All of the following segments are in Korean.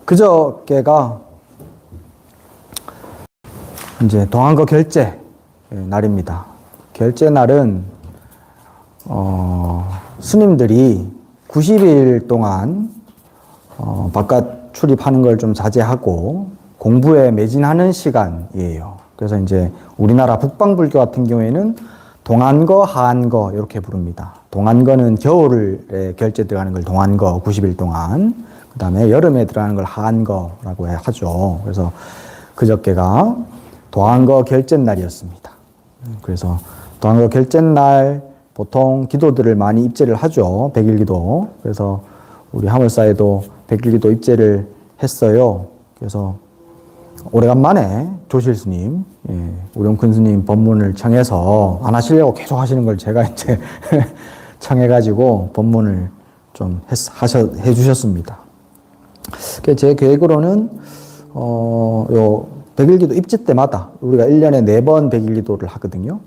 그저께가 이제 동안거 결제 날입니다. 결제 날은 스님들이 90일 동안 바깥 출입하는 걸 좀 자제하고 공부에 매진하는 시간이에요. 그래서 이제 우리나라 북방불교 같은 경우에는 동안거, 하안거 이렇게 부릅니다. 동안거는 겨울에 결제 들어가는 걸 동안거 90일 동안, 그 다음에 여름에 들어가는 걸 하안거라고 하죠. 그래서 그저께가 동안거 결제 날이었습니다. 그래서 동안거 결제 날 보통 기도들을 많이 입제를 하죠. 백일기도. 그래서 우리 하물사에도 백일기도 입제를 했어요. 그래서 오래간만에 조실 스님, 우룡큰 스님 법문을 청해서 안 하시려고 계속 하시는 걸 제가 이제 청해가지고 법문을 좀 해주셨습니다. 제 계획으로는, 요 백일기도 입제 때마다 우리가 1년에 4번 백일기도를 하거든요.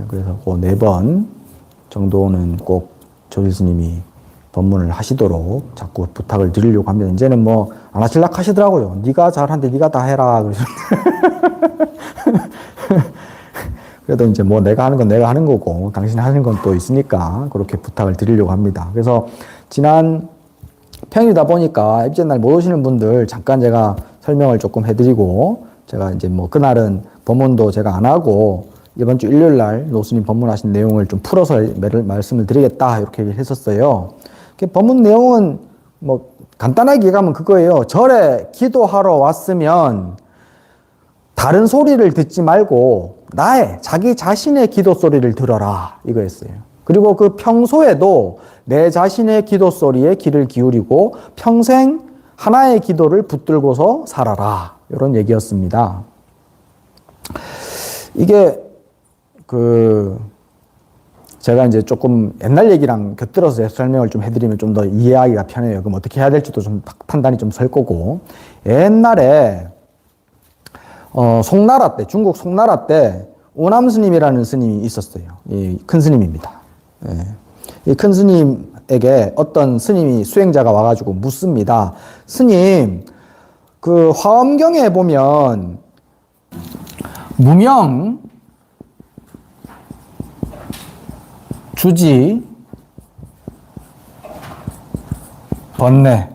그래서 그 4번 정도는 꼭 조실 스님이 법문을 하시도록 자꾸 부탁을 드리려고 합니다. 이제는 뭐 안 하실라 하시더라고요. 네가 잘하는데 네가 다 해라. 그래도 이제 뭐 내가 하는 건 내가 하는 거고 당신이 하는 건 또 있으니까 그렇게 부탁을 드리려고 합니다. 그래서 지난 평일이다 보니까 입제 날 못 오시는 분들 잠깐 제가 설명을 조금 해드리고, 제가 이제 뭐 그날은 법문도 제가 안 하고 이번 주 일요일 날 노스님 법문하신 내용을 좀 풀어서 말씀을 드리겠다 이렇게 했었어요. 법문 내용은 뭐 간단하게 얘기하면 그거예요. 절에 기도하러 왔으면 다른 소리를 듣지 말고 자기 자신의 기도 소리를 들어라 이거였어요. 그리고 그 평소에도 내 자신의 기도 소리에 귀를 기울이고 평생 하나의 기도를 붙들고서 살아라 이런 얘기였습니다. 이게 제가 이제 조금 옛날 얘기랑 곁들여서 설명을 좀 해드리면 좀 더 이해하기가 편해요. 그럼 어떻게 해야 될지도 좀 판단이 좀 설 거고. 옛날에, 송나라 때, 중국 송나라 때, 오남 스님이라는 스님이 있었어요. 이 큰 스님입니다. 이 큰 스님에게 어떤 스님이 수행자가 와가지고 묻습니다. 스님, 그 화엄경에 보면, 무명, 주지, 번뇌.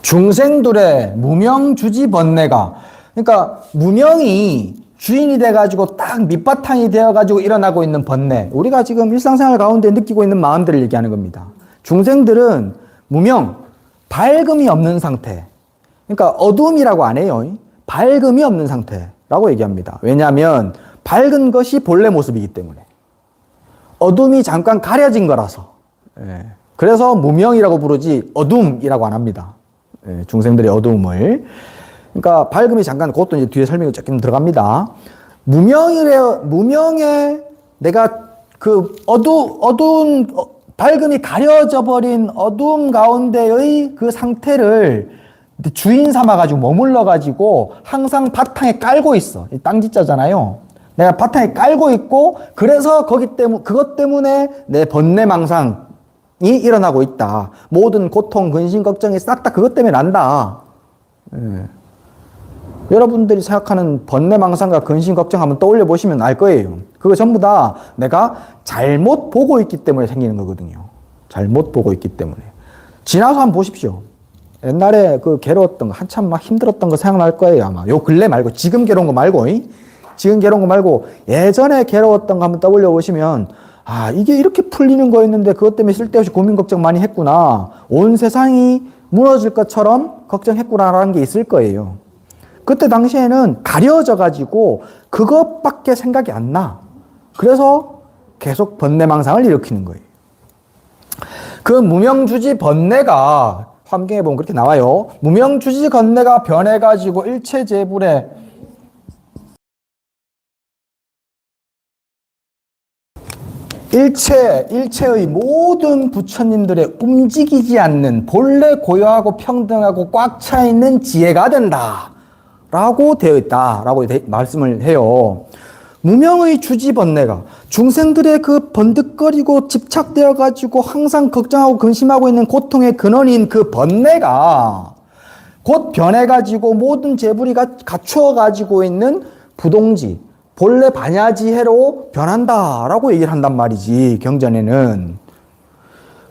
중생들의 무명, 주지, 번뇌가, 그러니까 무명이 주인이 돼가지고 딱 밑바탕이 되어가지고 일어나고 있는 번뇌. 우리가 지금 일상생활 가운데 느끼고 있는 마음들을 얘기하는 겁니다. 중생들은 무명, 밝음이 없는 상태. 그러니까 어둠이라고 안 해요. 밝음이 없는 상태라고 얘기합니다. 왜냐하면 밝은 것이 본래 모습이기 때문에. 어둠이 잠깐 가려진 거라서. 그래서 무명이라고 부르지 어둠이라고 안 합니다. 중생들의 어두움을. 그러니까 밝음이 잠깐, 그것도 이제 뒤에 설명이 조금 들어갑니다. 무명에 내가 그 어두운, 밝음이 가려져 버린 어둠 가운데의 그 상태를 주인 삼아가지고 머물러가지고 항상 바탕에 깔고 있어. 땅짓자잖아요. 내가 바탕에 깔고 있고, 그래서 그것 때문에 내 번뇌망상이 일어나고 있다. 모든 고통, 근심, 걱정이 싹 다 그것 때문에 난다. 여러분들이 생각하는 번뇌망상과 근심, 걱정 한번 떠올려 보시면 알 거예요. 그거 전부 다 내가 잘못 보고 있기 때문에 생기는 거거든요. 잘못 보고 있기 때문에. 지나서 한번 보십시오. 옛날에 그 괴로웠던 거, 한참 막 힘들었던 거 생각날 거예요, 아마. 요 근래 말고, 지금 괴로운 거 말고, 지금 괴로운 거 말고 예전에 괴로웠던 거 한번 떠올려 보시면, 아, 이게 이렇게 풀리는 거였는데 그것 때문에 쓸데없이 고민 걱정 많이 했구나. 온 세상이 무너질 것처럼 걱정했구나라는 게 있을 거예요. 그때 당시에는 가려져 가지고 그것밖에 생각이 안 나. 그래서 계속 번뇌망상을 일으키는 거예요. 그 무명주지 번뇌가 화엄경에 보면 그렇게 나와요. 무명주지 번뇌가 변해가지고 일체재불에 일체의 모든 부처님들의 움직이지 않는 본래 고요하고 평등하고 꽉 차 있는 지혜가 된다 라고 되어 있다 라고 말씀을 해요. 무명의 주지번뇌가 중생들의 그 번득거리고 집착되어 가지고 항상 걱정하고 근심하고 있는 고통의 근원인 그 번뇌가 곧 변해가지고 모든 재물이 갖추어 가지고 있는 부동지, 본래 반야지해로 변한다라고 얘기를 한단 말이지. 경전에는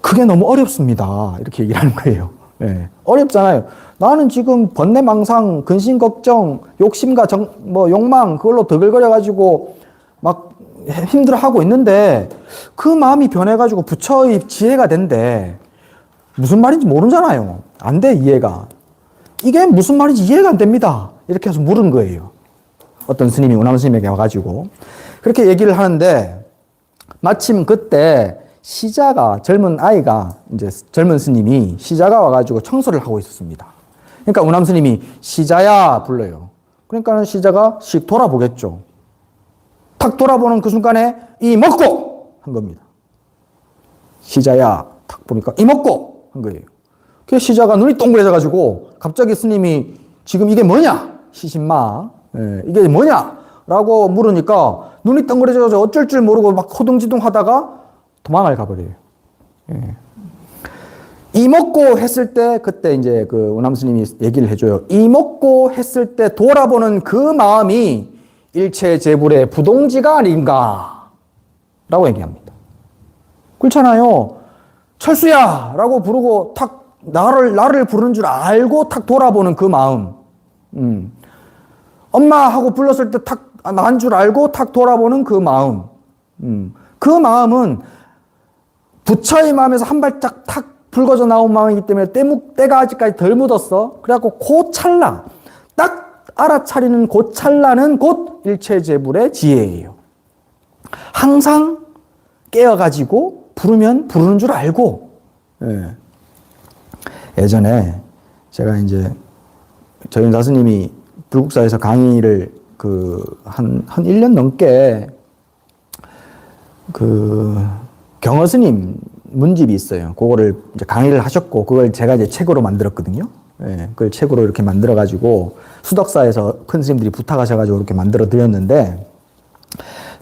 그게 너무 어렵습니다. 이렇게 얘기를 하는 거예요. 네. 어렵잖아요. 나는 지금 번뇌망상, 근심 걱정, 욕심과 욕망 그걸로 더글거려가지고 막 힘들어하고 있는데 그 마음이 변해가지고 부처의 지혜가 된대. 무슨 말인지 모르잖아요. 안 돼, 이해가. 이게 무슨 말인지 이해가 안 됩니다. 이렇게 해서 물은 거예요. 어떤 스님이 운암 스님에게 와가지고 그렇게 얘기를 하는데 마침 그때 시자가 젊은 아이가 이제 젊은 스님이 시자가 와가지고 청소를 하고 있었습니다. 그러니까 운암 스님이 시자야 불러요. 그러니까는 시자가 씩 돌아보겠죠. 탁 돌아보는 그 순간에 이 먹고 한 겁니다. 시자야 탁 보니까 이 먹고 한 거예요. 그래서 시자가 눈이 동그래져가지고 갑자기 스님이 지금 이게 뭐냐 시신마 이게 뭐냐 라고 물으니까 눈이 동그래져서 어쩔 줄 모르고 막 호둥지둥 하다가 도망을 가버려요. 이먹고 했을 때 그때 이제 그 운암 스님이 얘기를 해줘요. 이먹고 했을 때 돌아보는 그 마음이 일체 재불의 부동지가 아닌가 라고 얘기합니다. 그렇잖아요. 철수야 라고 부르고 탁 나를 부르는 줄 알고 탁 돌아보는 그 마음. 엄마 하고 불렀을 때 탁 난 줄 알고 탁 돌아보는 그 마음. 그 마음은 부처의 마음에서 한 발짝 탁 붉어져 나온 마음이기 때문에 때가 아직까지 덜 묻었어. 그래갖고 그 찰나, 딱 알아차리는 그 찰나는 곧 일체재불의 지혜예요. 항상 깨어가지고 부르면 부르는 줄 알고. 예전에 제가 이제 저윤사 스님이 불국사에서 강의를 한 1년 넘게 경허 스님 문집이 있어요. 그거를 이제 강의를 하셨고, 그걸 제가 이제 책으로 만들었거든요. 그걸 책으로 이렇게 만들어가지고, 수덕사에서 큰 스님들이 부탁하셔가지고 이렇게 만들어 드렸는데,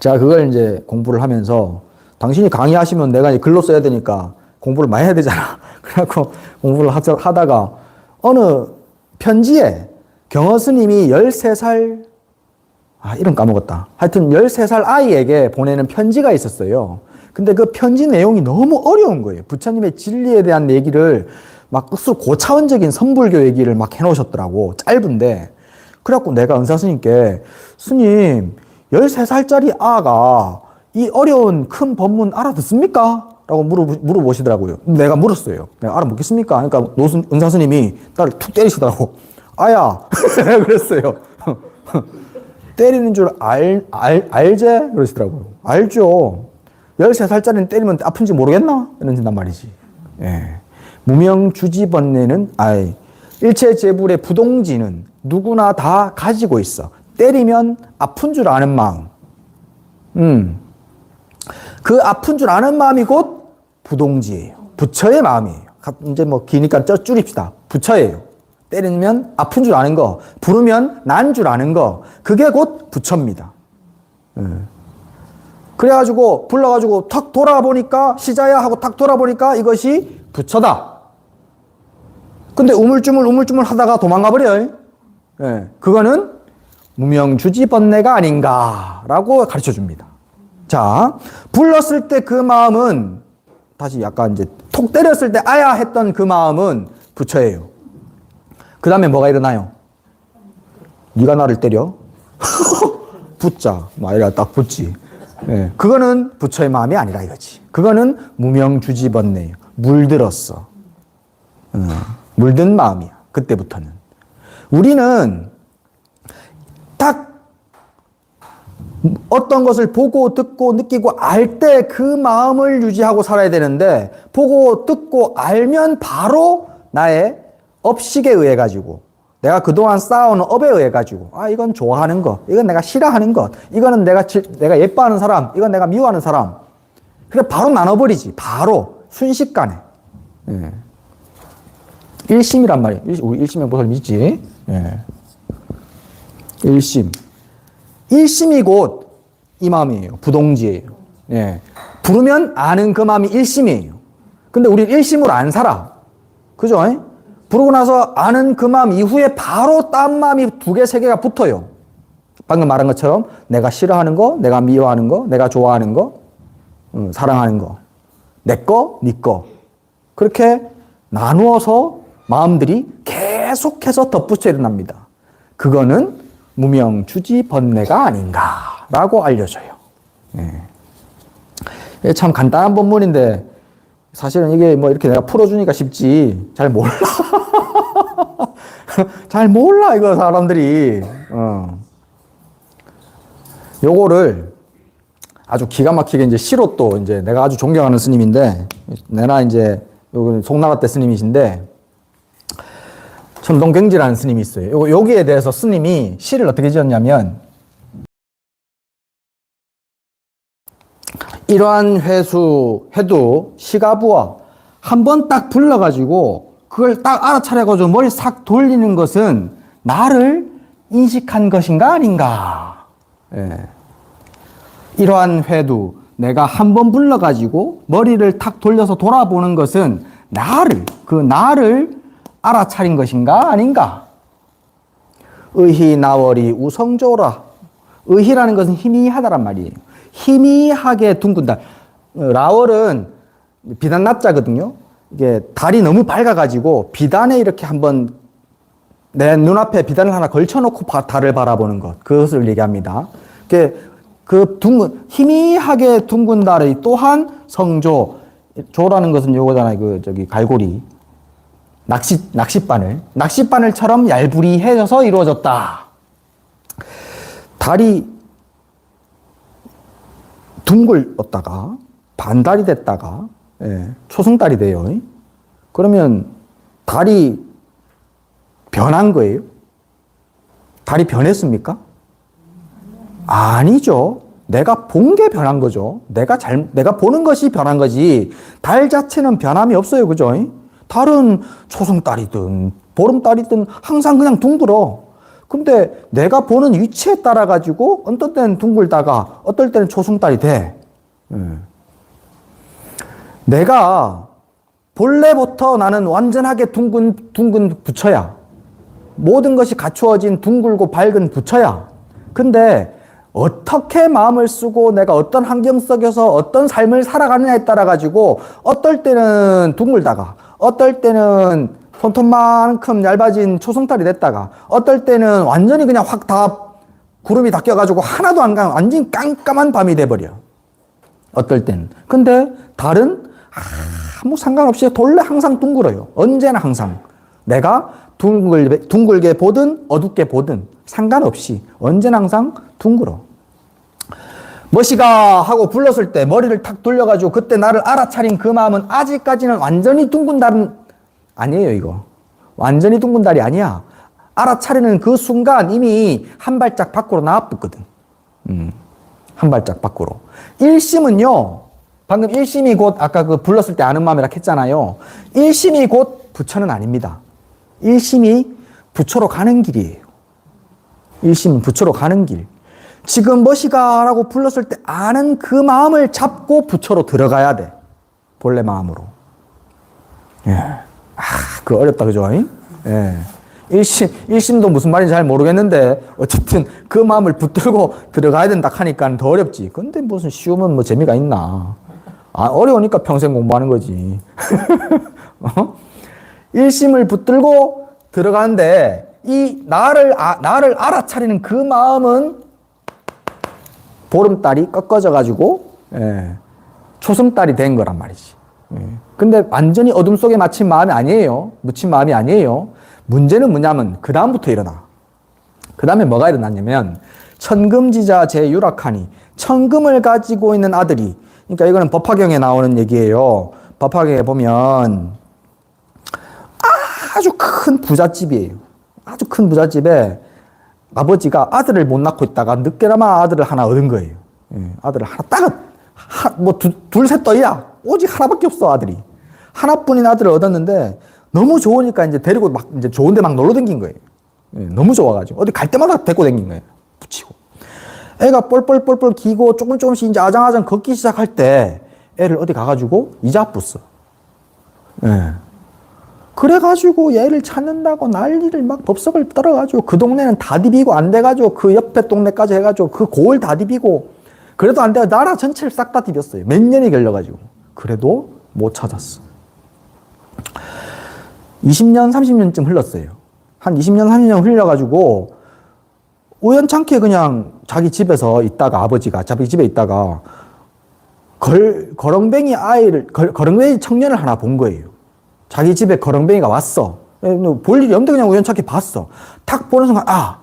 제가 그걸 이제 공부를 하면서, 당신이 강의하시면 내가 이제 글로 써야 되니까 공부를 많이 해야 되잖아. 그래갖고 공부를 하다가, 어느 편지에 경허 스님이 13살, 이름 까먹었다. 하여튼 13살 아이에게 보내는 편지가 있었어요. 근데 그 편지 내용이 너무 어려운 거예요. 부처님의 진리에 대한 얘기를 막 고차원적인 선불교 얘기를 막 해놓으셨더라고. 짧은데. 그래갖고 내가 은사 스님께 스님 13살짜리 아가 이 어려운 큰 법문 알아듣습니까? 라고 물어보시더라고요. 내가 물었어요. 내가 알아먹겠습니까? 그러니까 은사 스님이 나를 툭 때리시더라고. 아야 그랬어요. 때리는 줄 알제? 그러시더라고요. 알죠. 13살짜리는 때리면 아픈지 모르겠나? 이런단 말이지. 무명주지번뇌는, 일체재불의 부동지는 누구나 다 가지고 있어. 때리면 아픈 줄 아는 마음. 그 아픈 줄 아는 마음이 곧 부동지예요. 부처의 마음이에요. 이제 뭐 기니까 줄입시다. 부처예요. 때리면 아픈 줄 아는 거, 부르면 난 줄 아는 거, 그게 곧 부처입니다. 그래가지고 불러가지고 탁 돌아보니까 시자야 하고 탁 돌아보니까 이것이 부처다. 근데 우물쭈물 하다가 도망가 버려요. 그거는 무명주지번뇌가 아닌가라고 가르쳐 줍니다. 자, 불렀을 때 그 마음은 다시 약간 이제 톡 때렸을 때 아야 했던 그 마음은 부처예요. 그 다음에 뭐가 일어나요? 네가 나를 때려? 붙자. 이래가 딱 붙지. 그거는 부처의 마음이 아니라 이거지. 그거는 무명주지번뇌예요. 물들었어. 물든 마음이야. 그때부터는. 우리는 딱 어떤 것을 보고 듣고 느끼고 알 때 그 마음을 유지하고 살아야 되는데, 보고 듣고 알면 바로 나의 업식에 의해 가지고, 내가 그동안 쌓아온 업에 의해 가지고, 이건 좋아하는 것, 이건 내가 싫어하는 것, 이거는 내가 예뻐하는 사람, 이건 내가 미워하는 사람. 그래 바로 나눠버리지. 바로 순식간에. 일심이란 말이에요. 우리 일심의 보살 믿지? 일심. 일심이 곧 이 마음이에요. 부동지예요. 예. 부르면 아는 그 마음이 일심이에요. 근데 우리 일심으로 안 살아. 그죠? 부르고 나서 아는 그 마음 이후에 바로 딴 마음이 두 개, 세 개가 붙어요. 방금 말한 것처럼 내가 싫어하는 거, 내가 미워하는 거, 내가 좋아하는 거, 사랑하는 거. 내 거, 네 거. 그렇게 나누어서 마음들이 계속해서 덧붙여 일어납니다. 그거는 무명주지 번뇌가 아닌가라고 알려져요. 예. 참 간단한 본문인데 사실은 이게 뭐 이렇게 내가 풀어주니까 쉽지 잘 몰라. 잘 몰라 이거 사람들이. 요거를 아주 기가 막히게 이제 시로 또 이제 내가 아주 존경하는 스님인데 내나 이제 요거 송나라 때 스님이신데 천동경지라는 스님이 있어요. 여기에 대해서 스님이 시를 어떻게 지었냐면 이러한 해도 시가부와 한 번 딱 불러가지고 그걸 딱 알아차려가지고 머리 싹 돌리는 것은 나를 인식한 것인가 아닌가. 예. 이러한 회도 내가 한 번 불러가지고 머리를 탁 돌려서 돌아보는 것은 나를 알아차린 것인가 아닌가. 의희 나월이 우성조라. 의희라는 것은 희미하다란 말이에요. 희미하게 둥근다. 라월은 비단 납자거든요. 이게 달이 너무 밝아가지고 비단에 이렇게 한번 내 눈앞에 비단을 하나 걸쳐놓고 달을 바라보는 것. 그것을 얘기합니다. 그 희미하게 둥근 달의 또한 성조. 조라는 것은 요거잖아요. 갈고리. 낚싯바늘처럼 얄부리해져서 이루어졌다. 달이 둥글었다가 반달이 됐다가 초승달이 돼요. 그러면 달이 변한 거예요? 달이 변했습니까? 아니죠. 내가 본 게 변한 거죠. 내가 보는 것이 변한 거지. 달 자체는 변함이 없어요. 그죠? 달은 초승달이든 보름달이든 항상 그냥 둥글어. 근데 내가 보는 위치에 따라 가지고 어떤 때는 둥글다가 어떨 때는 초승달이 돼. 내가 본래부터 나는 완전하게 둥근 부처야. 모든 것이 갖추어진 둥글고 밝은 부처야. 근데 어떻게 마음을 쓰고 내가 어떤 환경 속에서 어떤 삶을 살아가느냐에 따라 가지고 어떨 때는 둥글다가 어떨 때는 손톱만큼 얇아진 초승달이 됐다가 어떨 때는 완전히 그냥 확 다 구름이 다 껴가지고 하나도 안 가 완전히 깜깜한 밤이 돼버려. 어떨 때는. 근데 달은 아무 상관없이 본래 항상 둥글어요. 언제나 항상. 내가 둥글게 보든 어둡게 보든 상관없이 언제나 항상 둥글어. 머시가 하고 불렀을 때 머리를 탁 돌려가지고 그때 나를 알아차린 그 마음은 아직까지는 완전히 둥근 달은 아니에요. 이거 완전히 둥근 달이 아니야. 알아차리는 그 순간 이미 한 발짝 밖으로 나왔거든. 한 발짝 밖으로. 일심은요, 방금 일심이 곧 아까 그 불렀을 때 아는 마음이라 했잖아요. 일심이 곧 부처는 아닙니다. 일심이 부처로 가는 길이에요. 일심은 부처로 가는 길. 지금 머시가라고 불렀을 때 아는 그 마음을 잡고 부처로 들어가야 돼. 본래 마음으로. 예. 그거 어렵다, 그죠? 예. 일심도 무슨 말인지 잘 모르겠는데, 어쨌든 그 마음을 붙들고 들어가야 된다 하니까 더 어렵지. 근데 무슨 쉬우면 뭐 재미가 있나. 어려우니까 평생 공부하는 거지. 일심을 붙들고 들어가는데, 이 나를 알아차리는 그 마음은 보름달이 꺾어져가지고, 초승달이 된 거란 말이지. 근데 완전히 어둠 속에 묻힌 마음이 아니에요. 문제는 뭐냐면 그 다음부터 일어나. 그 다음에 뭐가 일어났냐면 천금지자 제유락하니 천금을 가지고 있는 아들이, 그러니까 이거는 법화경에 나오는 얘기예요. 법화경에 보면 아주 큰 부잣집이에요. 아주 큰 부잣집에 아버지가 아들을 못 낳고 있다가 늦게나마 아들을 하나 얻은 거예요. 아들을 하나 둘셋 떠야 오직 하나밖에 없어. 아들이 하나뿐인 아들을 얻었는데 너무 좋으니까 이제 데리고 이제 좋은데 막 놀러 댕긴 거예요. 너무 좋아가지고 어디 갈 때마다 데리고 댕긴 거예요. 붙이고 애가 뻘뻘뻘뻘 기고 조금씩 이제 아장아장 걷기 시작할 때 애를 어디 가가지고 이자뿌어. 예. 그래가지고 얘를 찾는다고 난리를 막 법석을 떨어가지고 그 동네는 다 디비고 안 돼가지고 그 옆에 동네까지 해가지고 그 고을 다 디비고 그래도 안 돼가 나라 전체를 싹 다 디볐어요. 몇 년이 걸려가지고. 그래도 못 찾았어. 20년, 30년쯤 흘렀어요. 한 20년, 30년 흘려가지고 우연찮게 그냥 자기 집에서 있다가 아버지가 자기 집에 있다가 거렁뱅이 거렁뱅이 청년을 하나 본 거예요. 자기 집에 거렁뱅이가 왔어. 볼 일이 없는데 그냥 우연찮게 봤어. 탁 보는 순간, 아,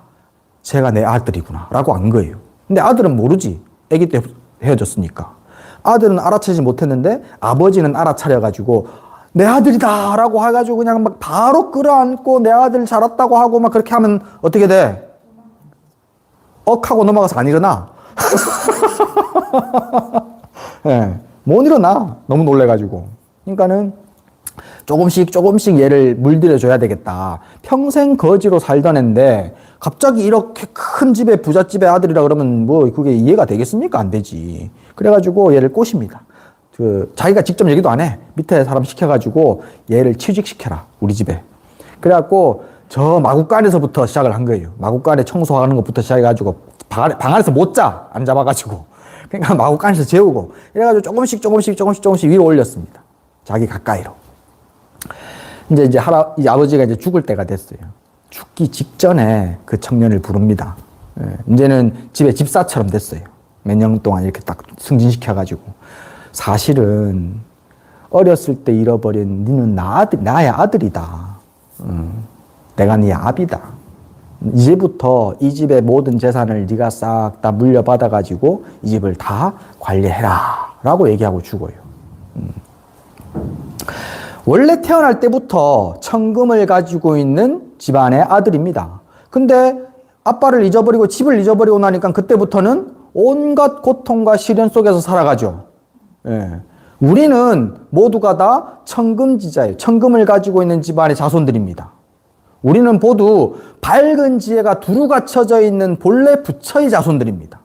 쟤가 내 아들이구나. 라고 안 거예요. 근데 아들은 모르지. 아기 때 헤어졌으니까. 아들은 알아채지 못했는데 아버지는 알아차려가지고 내 아들이다. 라고 해가지고 그냥 막 바로 끌어안고 내 아들 자랐다고 하고 막 그렇게 하면 어떻게 돼? 하고 넘어가서 안 일어나. 예, 못 일어나. 너무 놀래가지고. 그러니까는 조금씩 얘를 물들여줘야 되겠다. 평생 거지로 살던 애인데 갑자기 이렇게 큰 집에 부잣집의 아들이라 그러면 뭐 그게 이해가 되겠습니까? 안 되지. 그래가지고 얘를 꼬십니다. 자기가 직접 얘기도 안 해. 밑에 사람 시켜가지고 얘를 취직시켜라. 우리 집에. 그래갖고 저 마구간에서부터 시작을 한 거예요. 마구간에 청소하는 것부터 시작해가지고 방 안에서 못 자. 안 잡아가지고. 그러니까 마구간에서 재우고. 이래가지고 조금씩 위로 올렸습니다. 자기 가까이로. 이제 아버지가 이제 죽을 때가 됐어요. 죽기 직전에 그 청년을 부릅니다. 예, 이제는 집에 집사처럼 됐어요. 몇 년 동안 이렇게 딱 승진시켜가지고. 사실은 어렸을 때 잃어버린 니는 나의 아들이다. 내가 네 아비다. 이제부터 이 집의 모든 재산을 네가 싹 다 물려받아가지고 이 집을 다 관리해라. 라고 얘기하고 죽어요. 원래 태어날 때부터 천금을 가지고 있는 집안의 아들입니다. 근데 아빠를 잊어버리고 집을 잊어버리고 나니까 그때부터는 온갖 고통과 시련 속에서 살아가죠. 예. 우리는 모두가 다 천금지자예요. 천금을 가지고 있는 집안의 자손들입니다. 우리는 모두 밝은 지혜가 두루 갖춰져 있는 본래 부처의 자손들입니다.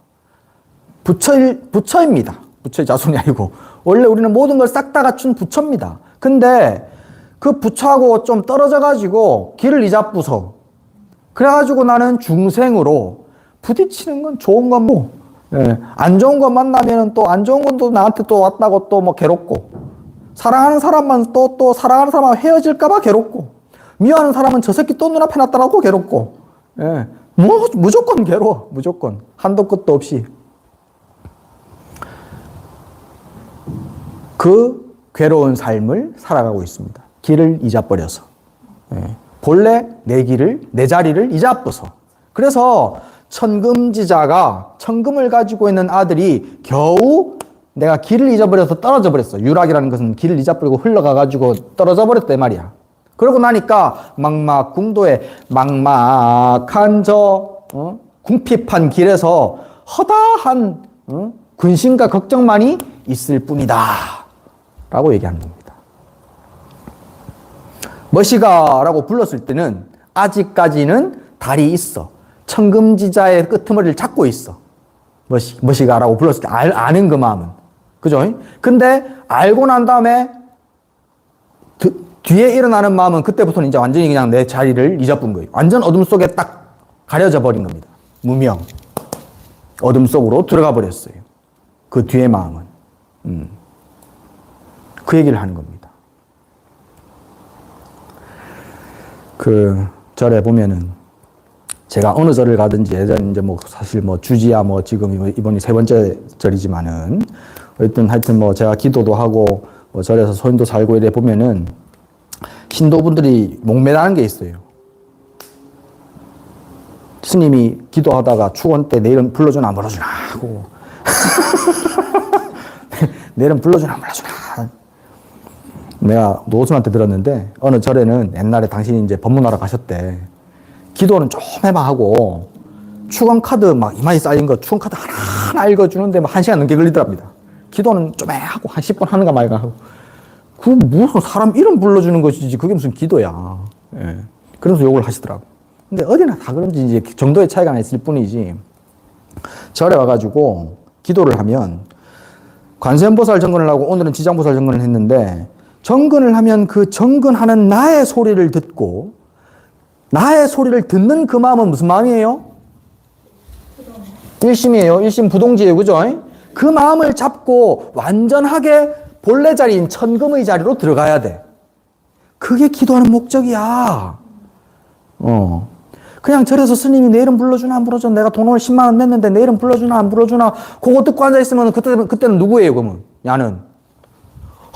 부처입니다. 부처의 자손이 아니고. 원래 우리는 모든 걸 싹 다 갖춘 부처입니다. 근데 그 부처하고 좀 떨어져가지고 길을 잊어뿌서. 그래가지고 나는 중생으로 부딪히는 건 좋은 건 뭐. 예. 안 좋은 거 만나면 또 안 좋은 건 또 나한테 또 왔다고 또 뭐 괴롭고. 사랑하는 사람만 또 사랑하는 사람하고 헤어질까봐 괴롭고. 미워하는 사람은 저 새끼 또 눈앞에 놨다라고 괴롭고. 예. 무조건 괴로워. 무조건. 한도 끝도 없이. 그 괴로운 삶을 살아가고 있습니다. 길을 잊어버려서. 예. 본래 내 자리를 잊어버려서. 그래서 천금지자가 천금을 가지고 있는 아들이 겨우 내가 길을 잊어버려서 떨어져 버렸어. 유락이라는 것은 길을 잊어버리고 흘러가가지고 떨어져 버렸단 말이야. 그러고 나니까 망막궁도에 막막한 궁핍한 길에서 허다한 근심과 걱정만이 있을 뿐이다. 라고 얘기하는 겁니다. 머시가 라고 불렀을 때는 아직까지는 달이 있어. 천금지자의 끄트머리를 잡고 있어. 머시가 라고 불렀을 때 아는 그 마음은. 그죠? 근데 알고 난 다음에 뒤에 일어나는 마음은 그때부터는 이제 완전히 그냥 내 자리를 잊어본 거예요. 완전 어둠 속에 딱 가려져 버린 겁니다. 무명. 어둠 속으로 들어가 버렸어요. 그 뒤의 마음은. 그 얘기를 하는 겁니다. 그 절에 보면은 제가 어느 절을 가든지 예전 이제 뭐 사실 뭐 주지야 뭐 지금 이번이 3번째 절이지만은 하여튼 뭐 제가 기도도 하고 뭐 절에서 소인도 살고 이래 보면은 신도분들이 목매다는 게 있어요. 스님이 기도하다가 축원 때 내일은 불러주나 안 불러주나 하고 내일은 불러주나 안 불러주나. 내가 노스한테 들었는데 어느 절에는 옛날에 당신이 이제 법문하러 가셨대. 기도는 좀 해봐 하고 축원 카드 막 이마에 쌓인 거 축원 카드 하나 읽어주는데 막 1시간 넘게 걸리더랍니다. 기도는 좀 해 하고 한 10분 하는가 말까 하고. 그 무슨 사람 이름 불러주는 것이지 그게 무슨 기도야. 예. 그래서 욕을 하시더라고. 근데 어디나 다 그런지 이제 정도의 차이가 있을 뿐이지. 절에 와가지고 기도를 하면 관세음보살 정근을 하고 오늘은 지장보살 정근을 했는데 정근을 하면 그 정근하는 나의 소리를 듣고 나의 소리를 듣는 그 마음은 무슨 마음이에요? 일심이에요. 일심 부동지예요. 그죠? 그 마음을 잡고 완전하게 본래 자리인 천금의 자리로 들어가야 돼. 그게 기도하는 목적이야. 그냥 절에서 스님이 내 이름 불러주나 안 불러주나 내가 돈을 10만 원 냈는데 내 이름 불러주나 안 불러주나 그거 듣고 앉아있으면 그때는 누구예요 그러면? 야는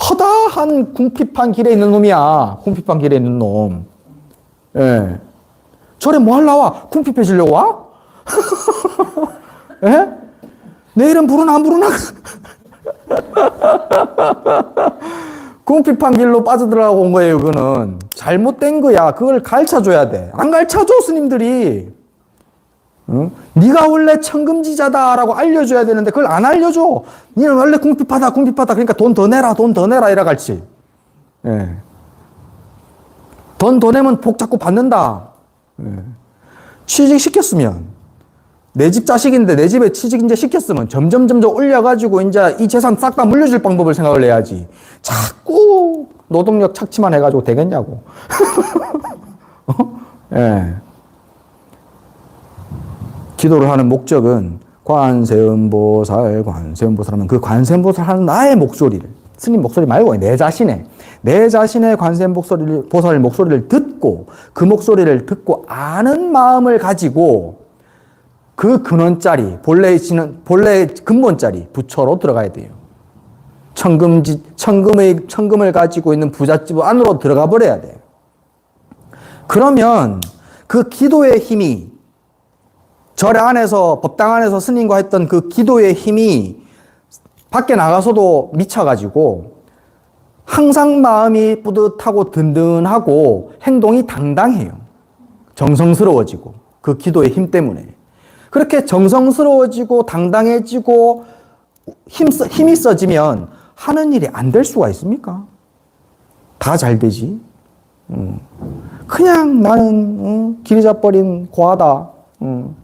허다한 궁핍한 길에 있는 놈이야. 궁핍한 길에 있는 놈. 예. 절에 뭐 하려 와? 궁핍해지려고 와? 예? 내 이름 부르나 안 부르나? 궁핍한 길로 빠져들어가고 온 거예요, 그거는. 잘못된 거야. 그걸 가르쳐줘야 돼. 안 가르쳐줘, 스님들이. 응? 네가 원래 천금지자다라고 알려줘야 되는데 그걸 안 알려줘. 니는 원래 궁핍하다, 궁핍하다. 그러니까 돈 더 내라, 돈 더 내라 이라 갈지. 예. 돈 더 내면 복 자꾸 받는다. 예. 취직시켰으면 내 집 자식인데 내 집에 취직 이제 시켰으면 점점 올려가지고 이제 이 재산 싹 다 물려줄 방법을 생각을 해야지. 자꾸 노동력 착취만 해가지고 되겠냐고. 예. 기도를 하는 목적은 관세음보살 하면 그 관세음보살 하는 나의 목소리를, 스님 목소리 말고 내 자신의 관세음보살 목소리를 듣고 그 목소리를 듣고 아는 마음을 가지고 그 근원자리, 본래의 근본자리, 부처로 들어가야 돼요. 천금을 가지고 있는 부잣집 안으로 들어가 버려야 돼요. 그러면 그 기도의 힘이 절 안에서, 법당 안에서 스님과 했던 그 기도의 힘이 밖에 나가서도 미쳐가지고 항상 마음이 뿌듯하고 든든하고 행동이 당당해요. 정성스러워지고 그 기도의 힘 때문에. 그렇게 정성스러워지고 당당해지고 힘이 써지면 하는 일이 안 될 수가 있습니까? 다 잘 되지. 그냥 나는 길이 잡버린 고하다.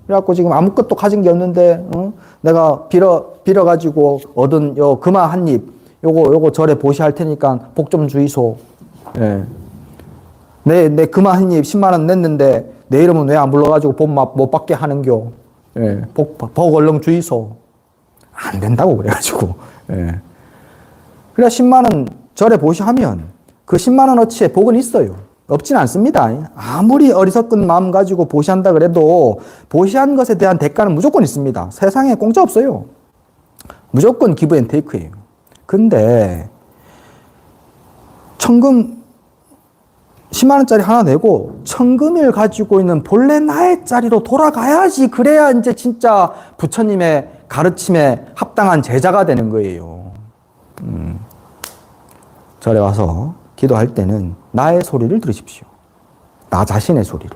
그래갖고 지금 아무것도 가진 게 없는데 내가 빌어가지고 얻은 요 금화 한 입 요거 절에 보시할 테니까 복 좀 주이소. 예. 내 금화 한 입 10만 원 냈는데 내 이름은 왜 안 불러가지고 복 못 받게 하는겨. 예. 복 얼렁 주이소. 안 된다고 그래가지고. 예. 그래 10만 원 절에 보시하면 그 10만 원어치의 복은 있어요. 없진 않습니다. 아무리 어리석은 마음 가지고 보시한다 그래도 보시한 것에 대한 대가는 무조건 있습니다. 세상에 공짜 없어요. 무조건 기브 앤 테이크예요. 근데 천금 10만 원짜리 하나 내고 천금을 가지고 있는 본래 나의 자리로 돌아가야지. 그래야 이제 진짜 부처님의 가르침에 합당한 제자가 되는 거예요. 절에 와서 기도할 때는 나의 소리를 들으십시오. 나 자신의 소리를.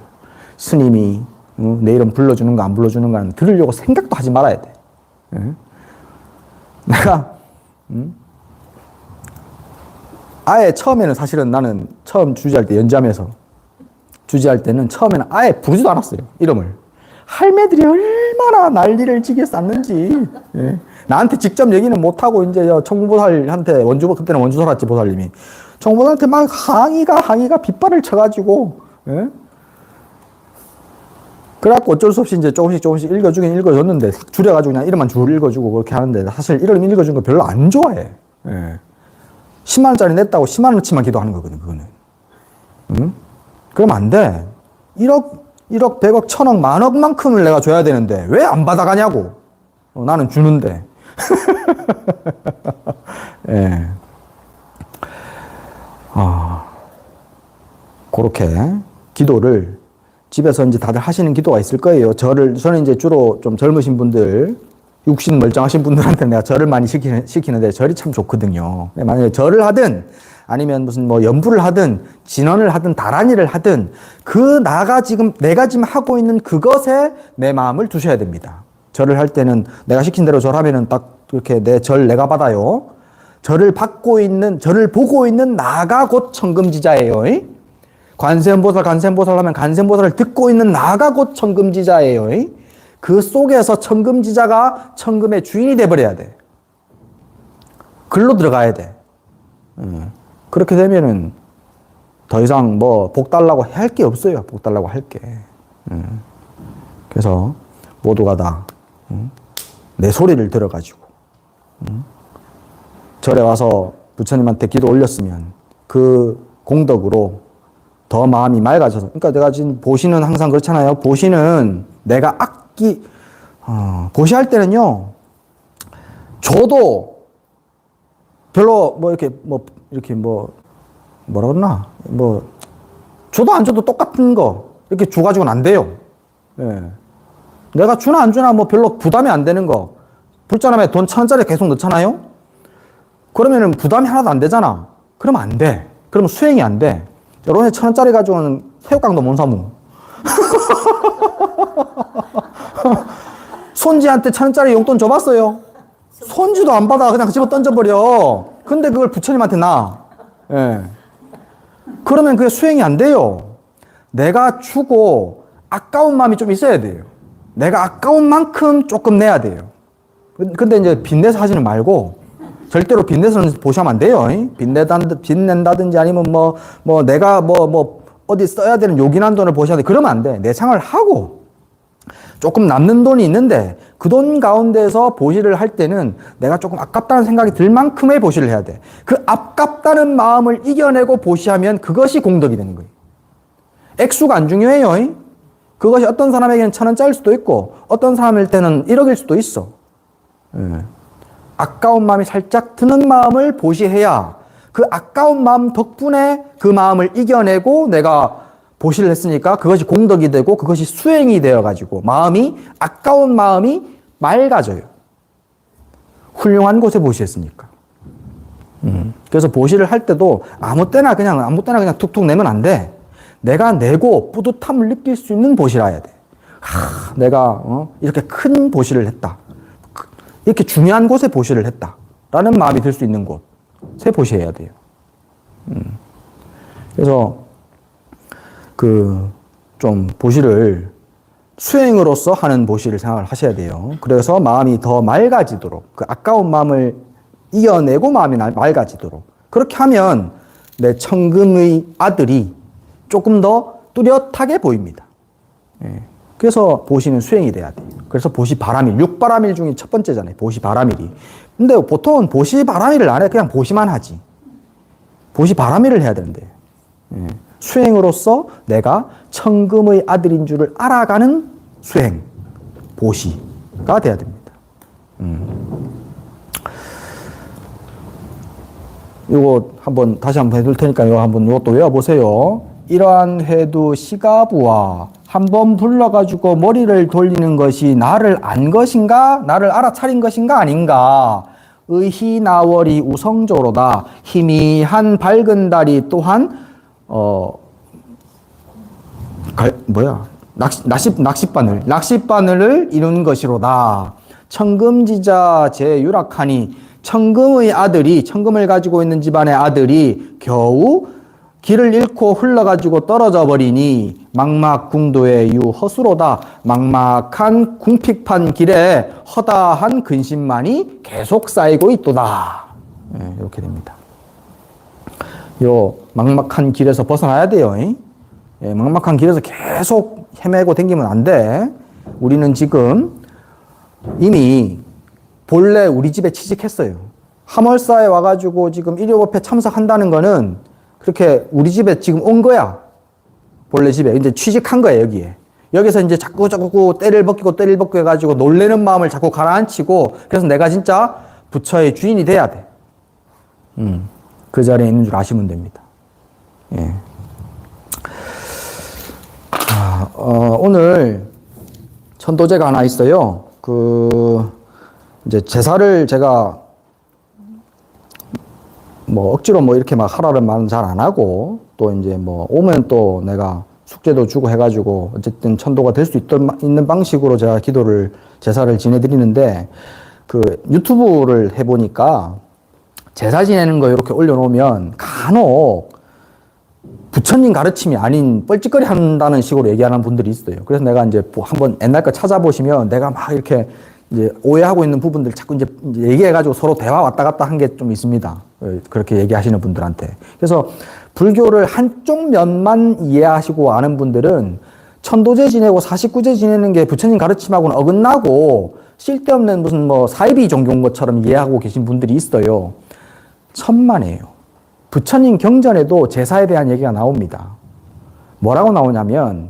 스님이 내 이름 불러주는가 안 불러주는가는 들으려고 생각도 하지 말아야 돼. 내가 아예 처음에는 사실은 나는 처음 주지할 때 연지하면서 주지할 때는 처음에는 아예 부르지도 않았어요. 이름을. 할매들이 얼마나 난리를 지게 쌌는지. 예. 나한테 직접 얘기는 못하고 이제 청보살한테 그때는 원주설았지 보살님이. 청보살한테 막 항의가 빗발을 쳐가지고, 예? 그래갖고 어쩔 수 없이 이제 조금씩 읽어주긴 읽어줬는데, 줄여가지고 그냥 이름만 줄 읽어주고 그렇게 하는데, 사실 이름 읽어준 거 별로 안 좋아해. 예. 10만원짜리 냈다고 10만원어치만 기도하는 거거든, 그거는. 응? 그러면 안 돼. 1억, 100억, 1000억, 만억만큼을 내가 줘야 되는데, 왜 안 받아가냐고. 나는 주는데. 예. 그렇게 기도를 집에서 이제 다들 하시는 기도가 있을 거예요. 저는 이제 주로 좀 젊으신 분들, 육신 멀쩡하신 분들한테 내가 절을 많이 시키는데 절이 참 좋거든요. 만약에 절을 하든 아니면 무슨 뭐 연부를 하든 진언을 하든 다란이를 하든 내가 지금 하고 있는 그것에 내 마음을 두셔야 됩니다. 절을 할 때는 내가 시킨 대로 절하면은 딱 이렇게 내 절 내가 받아요. 절을 보고 있는 나가 곧 천금지자예요. 관세음보살 하면 관세음보살을 듣고 있는 나가 곧 천금지자예요. 그 속에서 천금지자가 천금의 주인이 돼버려야 돼. 글로 들어가야 돼. 그렇게 되면은 더 이상 뭐 복 달라고 할 게 없어요. 복 달라고 할 게. 그래서 모두가 다 내 소리를 들어가지고 절에 와서 부처님한테 기도 올렸으면 그 공덕으로 더 마음이 맑아져서, 그러니까 내가 지금 보시는 항상 그렇잖아요. 보시는 내가 보시할 때는요, 저도 별로 뭐라 그러나, 줘도 안 줘도 똑같은 거 이렇게 줘가지고는 안 돼요. 예. 내가 주나 안 주나 별로 부담이 안 되는 거, 불자남에 돈 1,000원짜리 계속 넣잖아요. 그러면은 부담이 하나도 안 되잖아. 그러면 안 돼. 그러면 수행이 안 돼. 여러분이 1,000원짜리 가지고는 새우깡도 못 사무. 손지한테 1,000원짜리 용돈 줘봤어요? 손지도 안 받아. 그냥 집어 던져버려. 근데 그걸 부처님한테 놔. 예. 그러면 그게 수행이 안 돼요. 내가 주고 아까운 마음이 좀 있어야 돼요. 내가 아까운 만큼 조금 내야 돼요. 근데 이제 빚내서 하지는 말고, 절대로 빚내서는 보시면 안 돼요. 빚낸다든지 아니면 내가 어디 써야 되는 요긴한 돈을 보셔야 돼. 그러면 안 돼. 내창을 하고, 조금 남는 돈이 있는데, 그 돈 가운데서 보시를 할 때는 내가 조금 아깝다는 생각이 들 만큼의 보시를 해야 돼. 그 아깝다는 마음을 이겨내고 보시하면 그것이 공덕이 되는 거예요. 액수가 안 중요해요. 그것이 어떤 사람에게는 1,000원짜리일 수도 있고, 어떤 사람일 때는 1억일 수도 있어. 아까운 마음이 살짝 드는 마음을 보시해야 그 아까운 마음 덕분에 그 마음을 이겨내고 내가 보시를 했으니까 그것이 공덕이 되고 그것이 수행이 되어가지고 아까운 마음이 맑아져요. 훌륭한 곳에 보시했으니까. 그래서 보시를 할 때도 아무 때나 그냥 툭툭 내면 안 돼. 내가 내고 뿌듯함을 느낄 수 있는 보시라 해야 돼. 내가 이렇게 큰 보시를 했다. 이렇게 중요한 곳에 보시를 했다. 라는 마음이 들 수 있는 곳에 보시해야 돼요. 그래서 좀 보시를 수행으로서 하는 보시를 생각을 하셔야 돼요. 그래서 마음이 더 맑아지도록, 그 아까운 마음을 이겨내고 마음이 맑아지도록. 그렇게 하면 내 천금의 아들이 조금 더 뚜렷하게 보입니다. 예. 그래서 보시는 수행이 돼야 돼요. 그래서 보시 바람일, 6바람일 중에 첫 번째잖아요. 보시 바람일이. 근데 보통은 보시 바람일을 안 해. 그냥 보시만 하지. 보시 바람일을 해야 되는데. 예. 수행으로서 내가 천금의 아들인 줄을 알아가는 수행, 보시가 돼야 됩니다. 이거 다시 한번 해둘 테니까 이것도 외워보세요. 이러한 회두 시가부와 한번 불러가지고 머리를 돌리는 것이 나를 안 것인가? 나를 알아차린 것인가? 아닌가? 의희나월이 우성조로다. 희미한 밝은 달이 또한 낚싯바늘을 이룬 것이로다. 천금지자 제유락하니 천금의 아들이, 천금을 가지고 있는 집안의 아들이 겨우 길을 잃고 흘러가지고 떨어져 버리니 막막궁도의 유허수로다. 막막한 궁핍한 길에 허다한 근심만이 계속 쌓이고 있도다. 네, 이렇게 됩니다. 요 막막한 길에서 벗어나야 돼요. 예, 막막한 길에서 계속 헤매고 댕기면 안 돼. 우리는 지금 이미 본래 우리 집에 취직했어요. 하월사에 와가지고 지금 일요법회 참석한다는 거는 그렇게 우리 집에 지금 온 거야. 본래 집에. 이제 취직한 거야, 여기에. 여기서 이제 자꾸 때를 벗기고 해가지고 놀래는 마음을 자꾸 가라앉히고, 그래서 내가 진짜 부처의 주인이 돼야 돼. 그 자리에 있는 줄 아시면 됩니다. 예. 오늘 천도제가 하나 있어요. 이제 제사를 제가 억지로 이렇게 하라는 말은 잘 안 하고, 또 이제 오면 또 내가 숙제도 주고 해가지고 어쨌든 천도가 될 수 있는 방식으로 제가 제사를 지내드리는데, 유튜브를 해보니까 제사 지내는 거 이렇게 올려놓으면 간혹 부처님 가르침이 아닌 뻘짓거리 한다는 식으로 얘기하는 분들이 있어요. 그래서 내가 이제 한번 옛날 거 찾아보시면 내가 막 이렇게 이제 오해하고 있는 부분들 자꾸 이제 얘기해가지고 서로 대화 왔다 갔다 한 게 좀 있습니다. 그렇게 얘기하시는 분들한테. 그래서 불교를 한쪽 면만 이해하시고 아는 분들은 천도제 지내고 49제 지내는 게 부처님 가르침하고는 어긋나고 쓸데없는 무슨 뭐 사이비 종교인 것처럼 이해하고 계신 분들이 있어요. 천만에요. 부처님 경전에도 제사에 대한 얘기가 나옵니다. 뭐라고 나오냐면,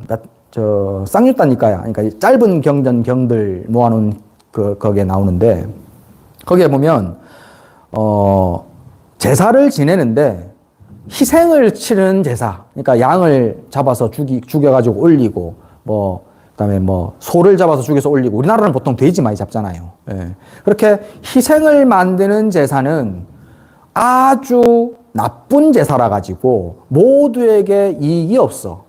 쌍유따니까야, 그러니까 짧은 경전 경들 모아놓은 거기에 나오는데, 거기에 보면, 제사를 지내는데, 희생을 치르는 제사, 그러니까 양을 잡아서 죽여가지고 올리고, 그다음에 소를 잡아서 죽여서 올리고, 우리나라는 보통 돼지 많이 잡잖아요. 예. 그렇게 희생을 만드는 제사는 아주 나쁜 제사라 가지고 모두에게 이익이 없어.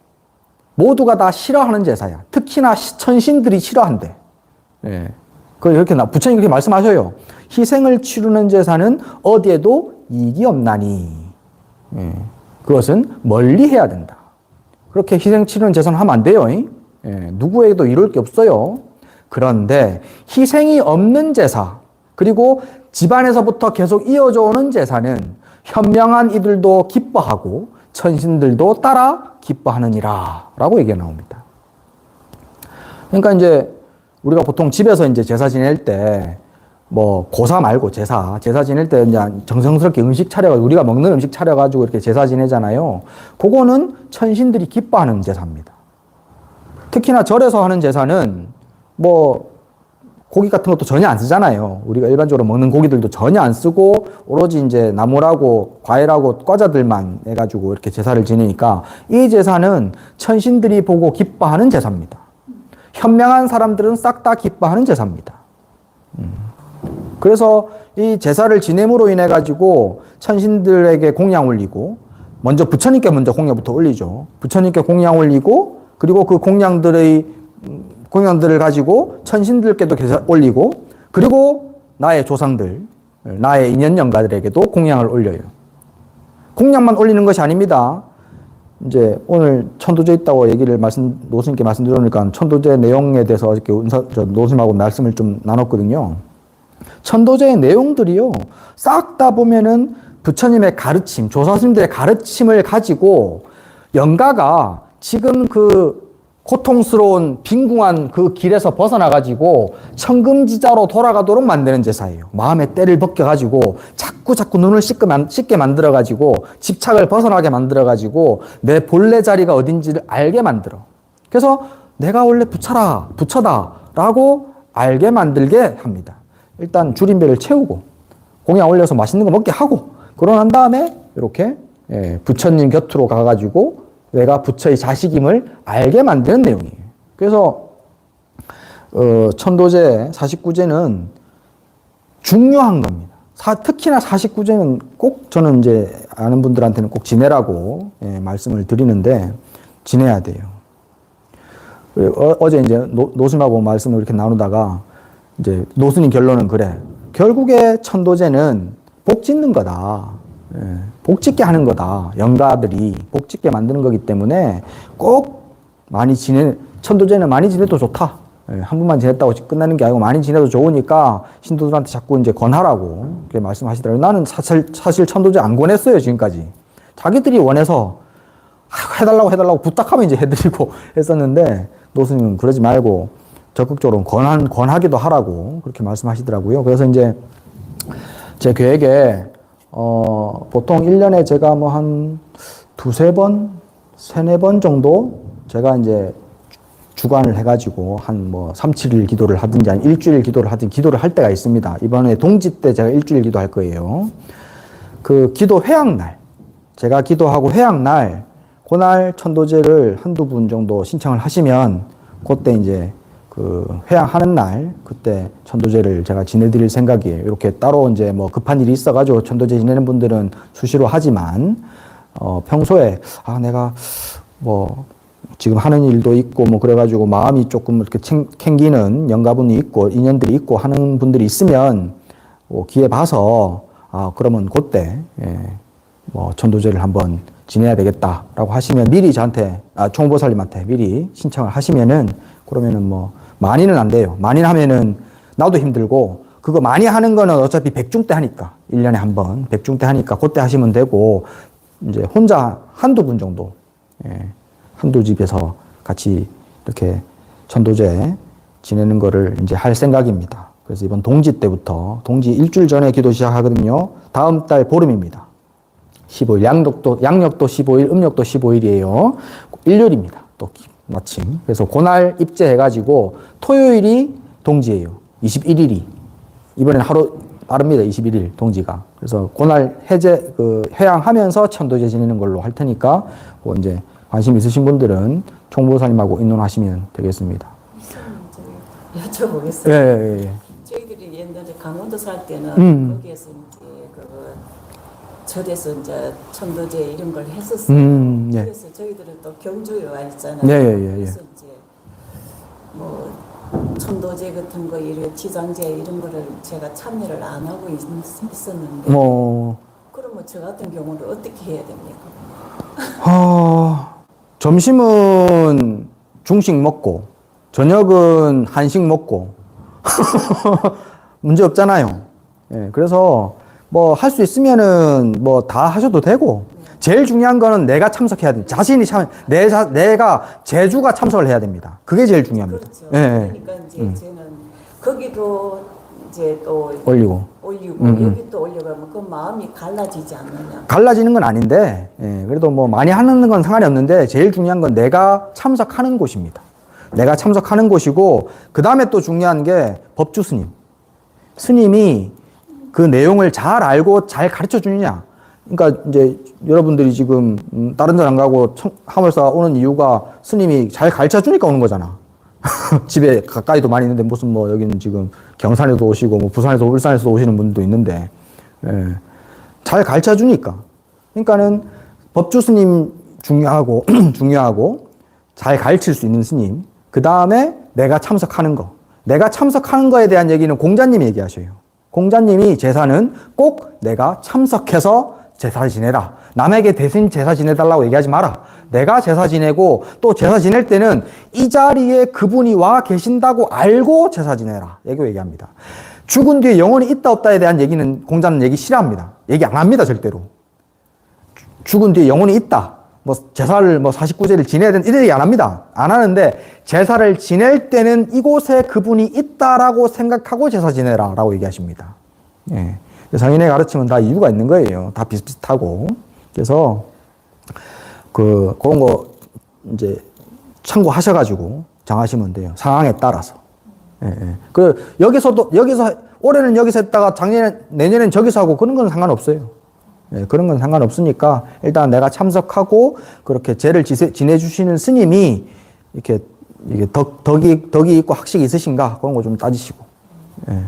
모두가 다 싫어하는 제사야. 특히나 천신들이 싫어한대. 예. 이렇게 부처님 그렇게 말씀하셔요. 희생을 치르는 제사는 어디에도 이익이 없나니. 예. 그것은 멀리 해야 된다. 그렇게 희생 치르는 제사는 하면 안 돼요. 예. 누구에게도 이룰 게 없어요. 그런데 희생이 없는 제사, 그리고 집안에서부터 계속 이어져 오는 제사는 현명한 이들도 기뻐하고 천신들도 따라 기뻐하느니라 라고 얘기가 나옵니다. 그러니까 이제 우리가 보통 집에서 이제 제사 지낼 때 고사 말고 제사 지낼 때 이제 정성스럽게 음식 차려가지고 우리가 먹는 음식 차려가지고 이렇게 제사 지내잖아요. 그거는 천신들이 기뻐하는 제사입니다. 특히나 절에서 하는 제사는 고기 같은 것도 전혀 안 쓰잖아요. 우리가 일반적으로 먹는 고기들도 전혀 안 쓰고 오로지 이제 나물하고 과일하고 과자들만 해가지고 이렇게 제사를 지내니까 이 제사는 천신들이 보고 기뻐하는 제사입니다. 현명한 사람들은 싹 다 기뻐하는 제사입니다. 그래서 이 제사를 지냄으로 인해 가지고 천신들에게 공양 올리고 먼저 부처님께 먼저 공양부터 올리죠. 부처님께 공양 올리고 그리고 그 공양들을 가지고 천신들께도 올리고 그리고 나의 조상들, 나의 인연영가들에게도 공양을 올려요. 공양만 올리는 것이 아닙니다. 이제 오늘 천도제 있다고 노스님께 말씀드리니까 천도제 내용에 대해서 이렇게 노스님하고 말씀을 좀 나눴거든요. 천도제의 내용들이요, 싹 다 보면은 부처님의 가르침, 조사스님들의 가르침을 가지고 영가가 지금 고통스러운 빈궁한 그 길에서 벗어나가지고 청금지자로 돌아가도록 만드는 제사예요. 마음의 때를 벗겨가지고 자꾸 눈을 씻게 만들어가지고 집착을 벗어나게 만들어가지고 내 본래 자리가 어딘지를 알게 만들어. 그래서 내가 원래 부처다 라고 알게 만들게 합니다. 일단 줄임배를 채우고 공양 올려서 맛있는 거 먹게 하고 그러고 난 다음에 이렇게 부처님 곁으로 가가지고 내가 부처의 자식임을 알게 만드는 내용이에요. 그래서 천도제 49제는 중요한 겁니다. 특히나 49제는 꼭 저는 이제 아는 분들한테는 꼭 지내라고 말씀을 드리는데 지내야 돼요. 어제 이제 노스님하고 말씀을 이렇게 나누다가 이제 노스님 결론은 그래. 결국에 천도제는 복 짓는 거다. 복 짓게 하는 거다. 영가들이 복 짓게 만드는 거기 때문에 꼭 천도제는 많이 지내도 좋다. 한 번만 지냈다고 끝나는 게 아니고 많이 지내도 좋으니까 신도들한테 자꾸 이제 권하라고 그렇게 말씀하시더라고요. 나는 사실 천도제 안 권했어요, 지금까지. 자기들이 원해서 해달라고 부탁하면 이제 해드리고 했었는데 노스님은 그러지 말고 적극적으로 권하기도 하라고 그렇게 말씀하시더라고요. 그래서 이제 제 계획에 보통 1년에 제가 한 두세 번, 세네 번 정도 제가 이제 주관을 해가지고 한 3, 7일 기도를 하든지 아니 일주일 기도를 하든지 기도를 할 때가 있습니다. 이번에 동지 때 제가 일주일 기도할 거예요. 그 기도 회양날, 제가 기도하고 회양날, 그날 천도제를 한두 분 정도 신청을 하시면 그때 이제 회양하는 날, 그때 천도제를 제가 지내드릴 생각이에요. 이렇게 따로 이제 급한 일이 있어가지고 천도제 지내는 분들은 수시로 하지만, 평소에, 내가 지금 하는 일도 있고 그래가지고 마음이 조금 이렇게 캥기는 영가분이 있고 인연들이 있고 하는 분들이 있으면, 기회 봐서, 그러면 그때, 천도제를 한번 지내야 되겠다라고 하시면 미리 저한테, 총무보살님한테 미리 신청을 하시면은 그러면은 뭐 많이는 안 돼요. 많이 하면은 나도 힘들고 그거 많이 하는 거는 어차피 백중 때 하니까 1년에 한 번 백중 때 하니까 그때 하시면 되고 이제 혼자 한두 분 정도 한두 집에서 같이 이렇게 천도제 지내는 거를 이제 할 생각입니다. 그래서 이번 동지 때부터 동지 일주일 전에 기도 시작하거든요. 다음 달 보름입니다. 15일 양력도 15일, 음력도 15일이에요. 일요일입니다. 또 마침. 그래서 그날 입제해가지고 토요일이 동지예요. 21일이. 이번엔 하루 빠릅니다. 21일 동지가. 그래서 그날 회양하면서 천도제 지내는 걸로 할 테니까 뭐 이제 관심 있으신 분들은 총무보살님하고 의논하시면 되겠습니다. 여쭤보겠어요. 예. 저희들이 옛날에 강원도 살 때는 거기에서 이제 절에서 이제 천도제 이런 걸 했었어요. 예. 그래서 저희들은 또 경주에 와 있잖아요. 예. 그래서 이제 뭐 천도제 같은 거, 이런 지장제 이런 거를 제가 참여를 안 하고 있었는데. 그러면 저 같은 경우는 어떻게 해야 됩니까? 점심은 중식 먹고 저녁은 한식 먹고 문제 없잖아요. 예, 그래서 뭐 할 수 있으면은 뭐 다 하셔도 되고 제일 중요한 거는 내가 참석해야 돼. 자신이 내가 제주가 참석을 해야 됩니다. 그게 제일 중요합니다. 그렇죠. 예. 그러니까 이제 저는 거기도 이제 또 올리고 여기 또 올려가면 그 마음이 갈라지지 않느냐. 갈라지는 건 아닌데 그래도 뭐 많이 하는 건 상관이 없는데 제일 중요한 건 내가 참석하는 곳입니다. 내가 참석하는 곳이고 그 다음에 또 중요한 게 법주 스님이 그 내용을 잘 알고 잘 가르쳐 주느냐. 그러니까 이제 여러분들이 지금 다른 데 안 가고 하물사 오는 이유가 스님이 잘 가르쳐 주니까 오는 거잖아. 집에 가까이도 많이 있는데 무슨 뭐 여기는 지금 경산에도 오시고 뭐 부산에서 울산에서 오시는 분도 있는데 잘 가르쳐 주니까. 그러니까는 법주 스님 중요하고 잘 가르칠 수 있는 스님. 그 다음에 내가 참석하는 거. 내가 참석하는 거에 대한 얘기는 공자님이 얘기하셔요. 공자님이 제사는 꼭 내가 참석해서 제사 지내라. 남에게 대신 제사 지내달라고 얘기하지 마라. 내가 제사 지내고 또 제사 지낼 때는 이 자리에 그분이 와 계신다고 알고 제사 지내라. 이거 얘기합니다. 죽은 뒤에 영혼이 있다 없다에 대한 얘기는 공자는 얘기 싫어합니다. 얘기 안 합니다. 절대로. 죽은 뒤에 영혼이 있다. 뭐 제사를 뭐 49제를 지내야 되는 이런 얘기 안 합니다. 안 하는데 제사를 지낼 때는 이곳에 그분이 있다라고 생각하고 제사 지내라라고 얘기하십니다. 예. 성인의 가르침은 다 이유가 있는 거예요. 다 비슷비슷하고. 그래서 그런 거 이제 참고하셔가지고 정하시면 돼요. 상황에 따라서. 예. 여기서 올해는 여기서 했다가 내년엔 저기서 하고 그런 건 상관없어요. 예, 그런 건 상관없으니까 일단 내가 참석하고 그렇게 제를 지내주시는 스님이 이게 덕이 있고 학식이 있으신가 그런 거 좀 따지시고. 예.